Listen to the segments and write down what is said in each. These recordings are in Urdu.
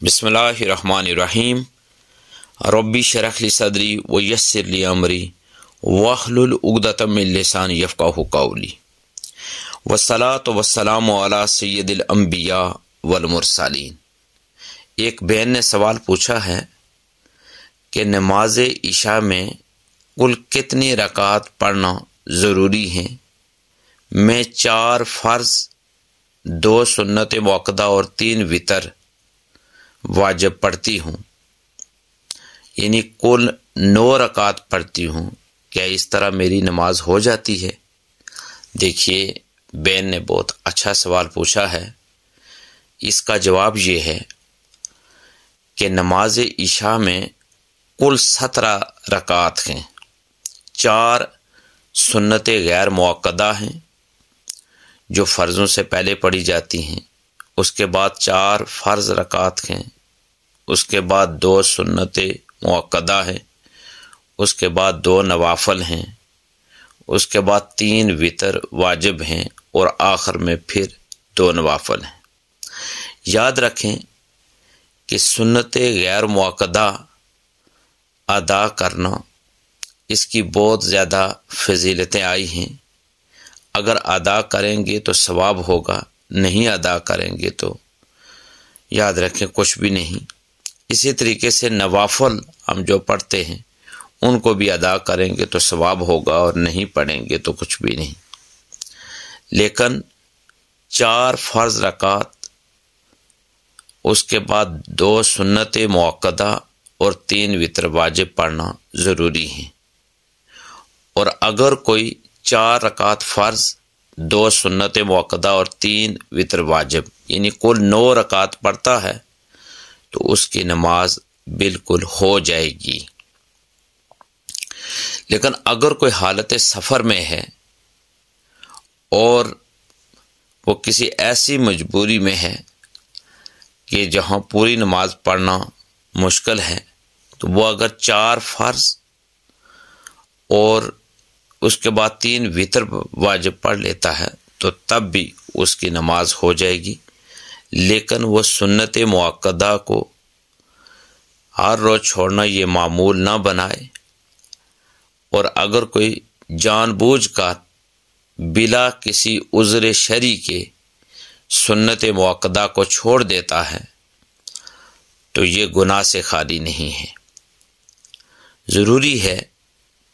بسم اللہ الرحمن الرحیم ربی شرح لی صدری ویسر لی امری واحلل عقدۃ من لسانی یفقہوا قولی والصلاۃ والسلام علی سید الانبیاء والمرسلین۔ ایک بہن نے سوال پوچھا ہے کہ نماز عشاء میں کل کتنی رکعت پڑھنا ضروری ہیں؟ میں 4 فرض، 2 سنت موقدہ اور 3 وتر واجب پڑھتی ہوں، یعنی کل 9 رکعت پڑھتی ہوں، کیا اس طرح میری نماز ہو جاتی ہے؟ دیکھیے، بہن نے بہت اچھا سوال پوچھا ہے۔ اس کا جواب یہ ہے کہ نماز عشاء میں کل 17 رکعت ہیں، 4 سنت غیر موقدہ ہیں جو فرضوں سے پہلے پڑھی جاتی ہیں، اس کے بعد 4 فرض رکعت ہیں، اس کے بعد 2 سنت موقدہ ہیں، اس کے بعد 2 نوافل ہیں، اس کے بعد 3 وتر واجب ہیں اور آخر میں پھر 2 نوافل ہیں۔ یاد رکھیں کہ سنت غیر موقدہ ادا کرنا، اس کی بہت زیادہ فضیلتیں آئی ہیں۔ اگر ادا کریں گے تو ثواب ہوگا، نہیں ادا کریں گے تو یاد رکھیں کچھ بھی نہیں۔ اسی طریقے سے نوافل ہم جو پڑھتے ہیں ان کو بھی ادا کریں گے تو ثواب ہوگا، اور نہیں پڑھیں گے تو کچھ بھی نہیں۔ لیکن 4 فرض رکعت، اس کے بعد 2 سنت موقدہ اور 3 وتر واجب پڑھنا ضروری ہیں۔ اور اگر کوئی 4 رکعت فرض، 2 سنت موقدہ اور 3 وتر واجب، یعنی کل 9 رکعت پڑھتا ہے تو اس کی نماز بالکل ہو جائے گی۔ لیکن اگر کوئی حالت سفر میں ہے اور وہ کسی ایسی مجبوری میں ہے کہ جہاں پوری نماز پڑھنا مشکل ہے، تو وہ اگر 4 فرض اور اس کے بعد 3 وتر واجب پڑھ لیتا ہے تو تب بھی اس کی نماز ہو جائے گی۔ لیکن وہ سنت موقدہ کو ہر روز چھوڑنا یہ معمول نہ بنائے، اور اگر کوئی جان بوجھ کر بلا کسی عذر شرعی کے سنت موقدہ کو چھوڑ دیتا ہے تو یہ گناہ سے خالی نہیں ہے۔ ضروری ہے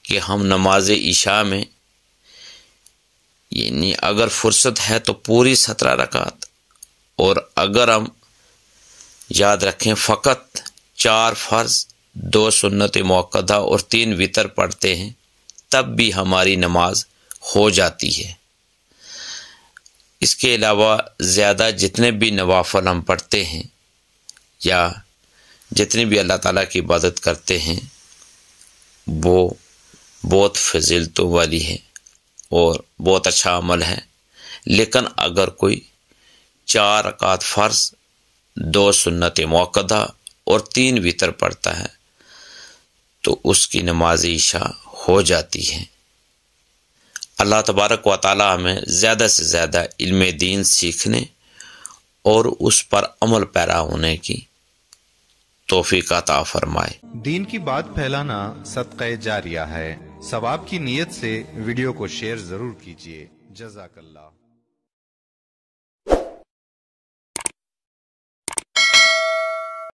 کہ ہم نماز عشاء میں، یعنی اگر فرصت ہے تو پوری 17 رکعت، اور اگر ہم یاد رکھیں فقط 4 فرض، 2 سنت موقدہ اور 3 وتر پڑھتے ہیں تب بھی ہماری نماز ہو جاتی ہے۔ اس کے علاوہ زیادہ جتنے بھی نوافل ہم پڑھتے ہیں یا جتنی بھی اللہ تعالیٰ کی عبادت کرتے ہیں وہ بہت فضیلتوں والی ہے اور بہت اچھا عمل ہے۔ لیکن اگر کوئی 4 رکعت فرض، 2 سنت موقدہ اور 3 وتر پڑھتا ہے تو اس کی نماز عشاء ہو جاتی ہے۔ اللہ تبارک و تعالی ہمیں زیادہ سے زیادہ علم دین سیکھنے اور اس پر عمل پیرا ہونے کی توفیق عطا فرمائے۔ دین کی بات پھیلانا صدقہ جاریہ ہے، ثواب کی نیت سے ویڈیو کو شیئر ضرور کیجیے۔ جزاک اللہ۔